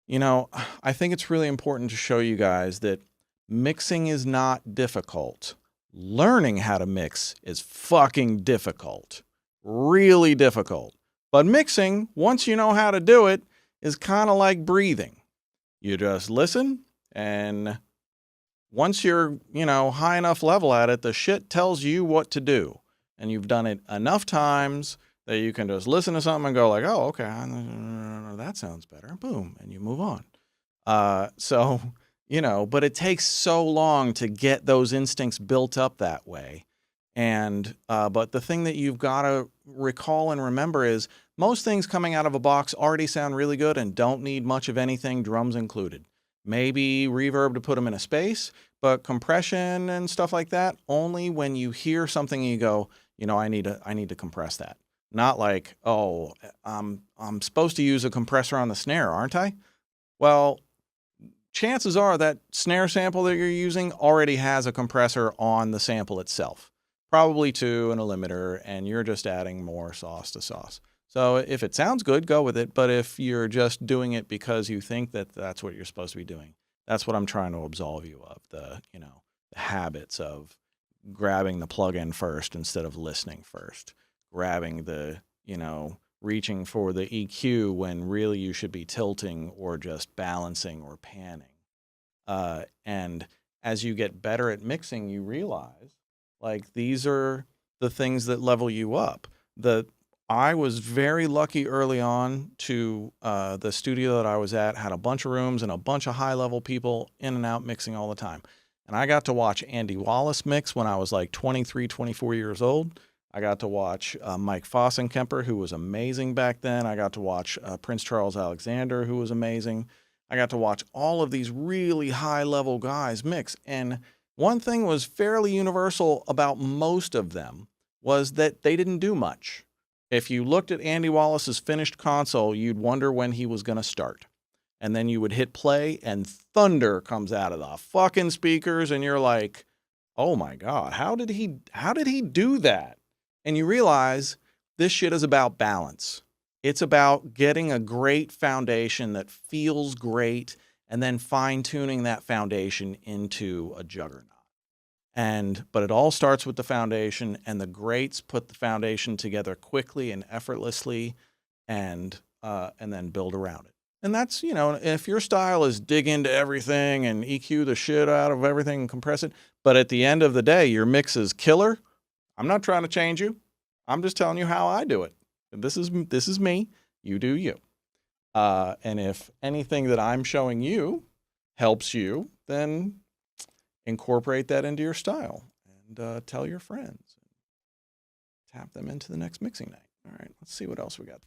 You know, I think it's really important to show you guys that mixing is not difficult. Learning how to mix is fucking difficult. Really difficult. But mixing, once you know how to do it, is kind of like breathing. You just listen, and once you're, high enough level at it, the shit tells you what to do. And you've done it enough times that you can just listen to something and go like, oh, okay, that sounds better. Boom. And you move on. So, but it takes so long to get those instincts built up that way. And, but the thing that you've got to recall and remember is most things coming out of a box already sound really good and don't need much of anything, drums included. Maybe reverb to put them in a space, but compression and stuff like that, only when you hear something and you go, I need to compress that. Not like, oh, I'm supposed to use a compressor on the snare, aren't I? Well, chances are that snare sample that you're using already has a compressor on the sample itself, probably to an limiter, and you're just adding more sauce to sauce. So if it sounds good, go with it. But if you're just doing it because you think that that's what you're supposed to be doing, that's what I'm trying to absolve you of, the habits of grabbing the plug-in first instead of listening first, grabbing the, reaching for the EQ when really you should be tilting or just balancing or panning. And as you get better at mixing, you realize like these are the things that level you up. I was very lucky early on to the studio that I was at had a bunch of rooms and a bunch of high level people in and out mixing all the time. And I got to watch Andy Wallace mix when I was like 23, 24 years old. I got to watch Mike Fossenkemper, who was amazing back then. I got to watch Prince Charles Alexander, who was amazing. I got to watch all of these really high level guys mix. And one thing was fairly universal about most of them was that they didn't do much. If you looked at Andy Wallace's finished console, you'd wonder when he was going to start. And then you would hit play and thunder comes out of the fucking speakers and you're like, "Oh my God, how did he do that?" And you realize this shit is about balance. It's about getting a great foundation that feels great and then fine-tuning that foundation into a juggernaut. But it all starts with the foundation, and the greats put the foundation together quickly and effortlessly and then build around it. And that's, if your style is dig into everything and EQ the shit out of everything and compress it, but at the end of the day, your mix is killer, I'm not trying to change you. I'm just telling you how I do it. This is me. You do you. And if anything that I'm showing you helps you, then incorporate that into your style and tell your friends. Tap them into the next mixing night. All right, let's see what else we got.